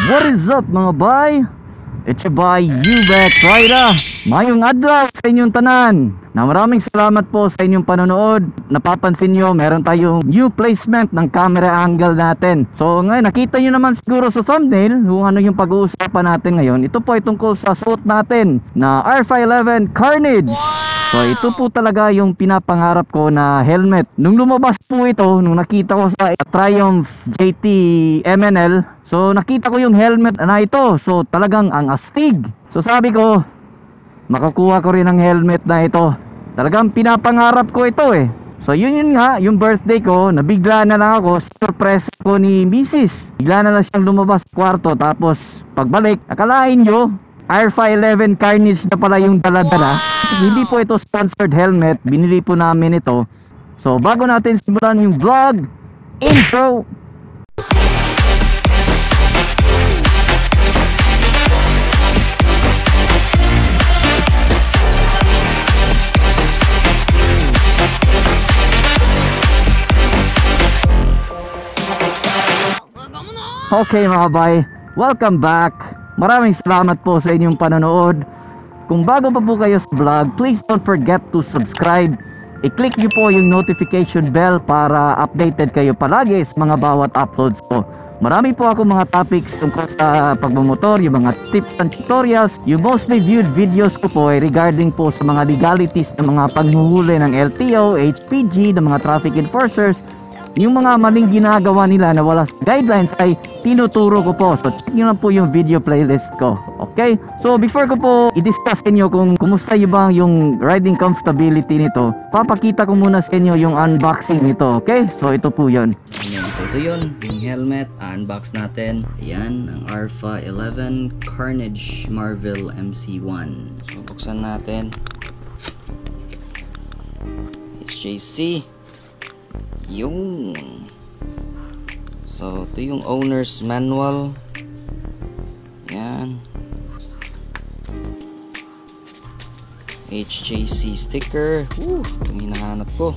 What is up mga bay? It's your boy Ubet Rider. Mayong adlaw sa inyong tanan. Maraming salamat po sa inyong panonood. Napapansin nyo, meron tayong new placement ng camera angle natin. So ngayon, nakita nyo naman siguro sa thumbnail kung ano yung pag-uusapan natin ngayon. Ito po ay tungkol sa suot natin na R511 Carnage. So ito po talaga yung pinapangarap ko na helmet. Nung lumabas po ito, nung nakita ko sa Triumph JT MNL, so nakita ko yung helmet na ito. So talagang ang astig. So sabi ko, makakuha ko rin ang helmet na ito. Talagang pinapangarap ko ito eh. So yun nga, yung birthday ko, nabigla na lang ako, surprise ko ni Mrs. Bigla na lang siyang lumabas sa kwarto, tapos pagbalik, akalain nyo, R511 Carnage na pala yung dala-dala. Hindi po ito sponsored helmet, binili po namin ito. So bago natin simulan yung vlog, intro! Okay mga bay, welcome back. Maraming salamat po sa inyong panonood. Kung bago pa po kayo sa vlog, please don't forget to subscribe. I-click nyo po yung notification bell para updated kayo palagi sa mga bawat uploads ko. Marami po ako mga topics tungkol sa pagmamotor, yung mga tips and tutorials. Yung mostly viewed videos ko po ay regarding po sa mga legalities ng mga paghuhuli ng LTO, HPG, ng mga traffic enforcers. Yung mga maling ginagawa nila na wala guidelines ay tinuturo ko po. So check nyo lang po yung video playlist ko. Okay? So before ko po i-discuss sa inyo kung kumusta yung bang yung riding comfortability nito, papakita ko muna sa inyo yung unboxing nito. Okay? So ito po yun. Ito yun, yung helmet, unbox natin. Ayan, ang R511 Carnage Marvel MC1. So buksan natin. HJC. Yung so ito yung owner's manual. Yan, HJC sticker. Ito hinahanap ko.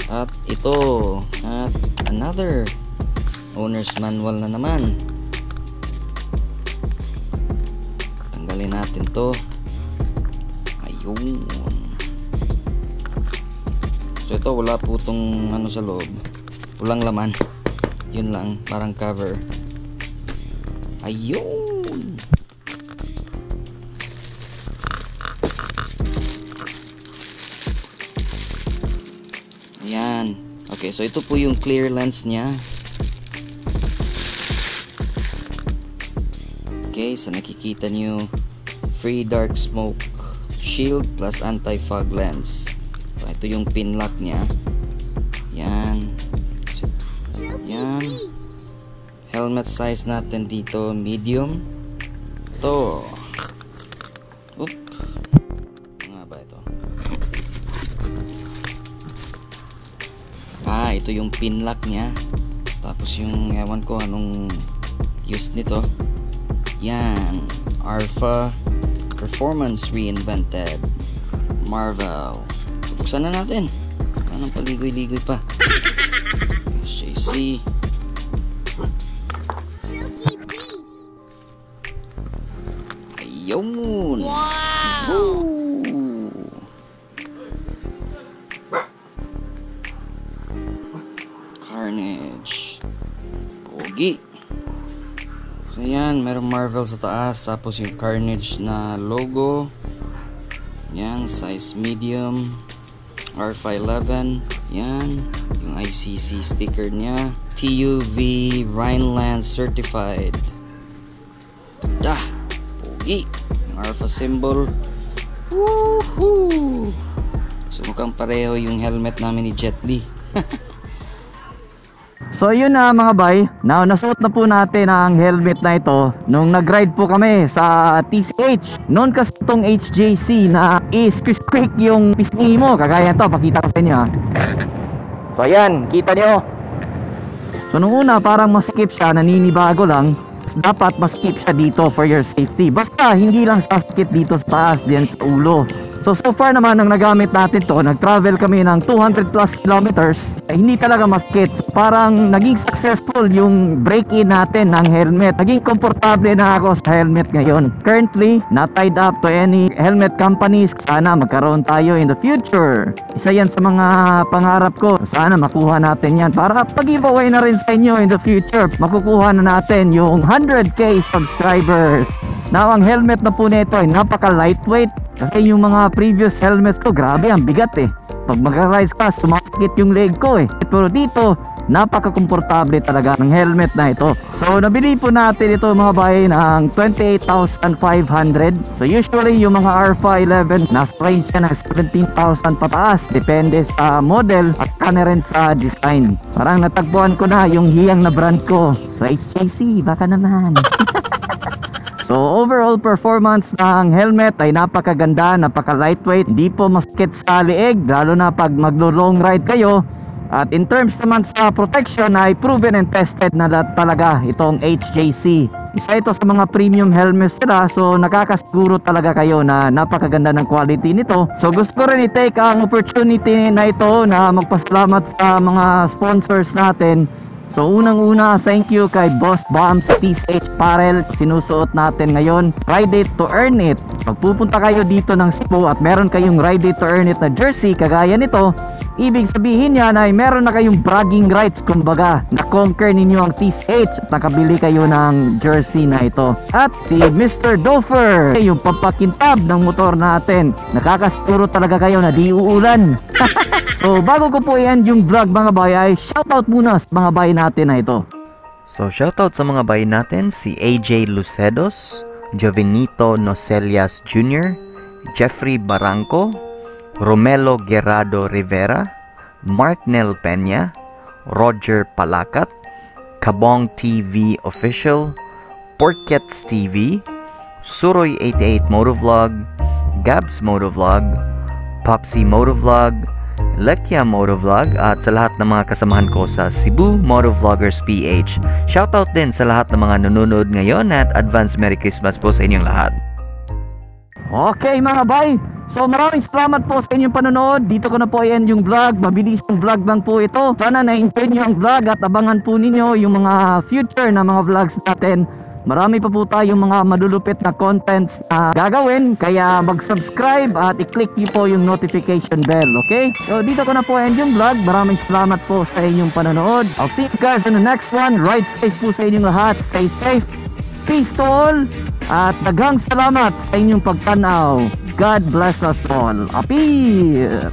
At ito, at another owner's manual na naman. Tanggalin natin to. Ayun. So ito, wala po itong ano sa loob, walang laman, yun lang, parang cover. Ayun. Ayan. Okay, so ito po yung clear lens nya. Okay, so nakikita nyo, free dark smoke shield plus anti-fog lens. Ito yung pin lock niya. Yan. Yan. Helmet size natin dito, medium. Ito. Oop. Ano nga ba ito? Ito yung pin lock niya. Tapos yung, ewan ko anong use nito. Yan. Alpha Performance Reinvented Marvel. Buksan na natin. Anong paligoy-ligoy pa? HJC. Ayun. Wow. Carnage. Pogi. So yan, merong Marvel sa taas. Tapos yung Carnage na logo. Yan, size medium. R511, yan, yung ICC sticker niya, TUV Rhineland certified. Dah, pogi, yung Alpha symbol. Woohoo! So mukhang pareho yung helmet namin ni Jet Li. So yun na mga bay, now nasuot na po natin ang helmet na ito nung nag-ride po kami sa TCH. Noon kasi itong HJC na is-quick yung pisngi mo, kagaya ito, pakita ko sa inyo ha. So ayan, kita nyo. So nung una parang masikip siya, naninibago lang. dapat mas keep siya dito for your safety. Basta hindi lang sasakit dito sa taas, din sa ulo. So far naman nang nagamit natin to, nag-travel kami ng 200 plus kilometers, hindi talaga masakit. So, parang naging successful yung break-in natin ng helmet. Naging komportable na ako sa helmet ngayon. Currently, not tied up to any helmet companies. Sana magkaroon tayo in the future. Isa yan sa mga pangarap ko. Sana makuha natin yan para pag-giveaway na rin sa inyo in the future. Makukuha na natin yung 100k subscribers. Now, ang helmet na po nito ay napaka-lightweight. Kasi yung mga previous helmets ko, grabe, ang bigat eh. Pag mag-rise ka, sumasakit yung leg ko eh. Pero dito, napaka-komportable talaga ng helmet na ito. So, nabili po natin ito mga bay ng 28,500. So, usually yung mga Arfa 11, nasa range siya ng 17,000 pataas. Depende sa model at na rin sa design. Parang natagpuan ko na yung hiyang na brand ko. So, HJC, baka naman. So overall performance ng helmet ay napakaganda, napaka-lightweight, hindi po masakit sa liig, lalo na pag maglo-long ride kayo. At in terms naman sa protection ay proven and tested na talaga itong HJC. Isa ito sa mga premium helmets nila, so nakakasiguro talaga kayo na napakaganda ng quality nito. So gusto ko rin i-take ang opportunity na ito na magpasalamat sa mga sponsors natin. So unang-una, thank you kay Boss Bam sa Peace H Apparel. Sinusuot natin ngayon, Ride It to Earn It. Pag pupunta kayo dito ng Cebu at meron kayong Ride It to Earn It na jersey kagaya nito, ibig sabihin yan ay meron na kayong bragging rights, kumbaga na-conquer ninyo ang Peace H at nakabili kayo ng jersey na ito. At si Mr. Dofer, yung pampakintab ng motor natin, nakakasiguro talaga kayo na di uulan. So bago ko po i-end yung vlog mga bay, ay shoutout muna sa mga bay natin na ito. So shoutout sa mga bay natin, si AJ Lucedos, Jovenito Nocelias Jr., Jeffrey Barranco, Romelo Guerrado Rivera, Mark Nel Peña, Roger Palacat, Kabong TV Official, Porkets TV, Suroy 88 Motovlog, Gabs Motovlog, Popsy Motovlog, Lekya Motovlog, at sa lahat ng mga kasamahan ko sa Cebu Motovloggers PH. Shoutout din sa lahat ng mga nanonood ngayon at advance Merry Christmas po sa inyong lahat. Okay mga bay, so maraming salamat po sa inyong panonood. Dito ko na po i-end yung vlog. Mabilis ang vlog lang po ito. Sana na-enjoy nyo ang vlog at abangan po ninyo yung mga future na mga vlogs natin. Marami pa po tayong mga malulupit na contents na gagawin, kaya mag-subscribe at i-click niyo po yung notification bell, okay? So dito ko na po end yung vlog. Maraming salamat po sa inyong panonood. I'll see you guys in the next one. Ride safe po sa inyong lahat. Stay safe. Peace to all. At daghang salamat sa inyong pagtanaw. God bless us all. Appear!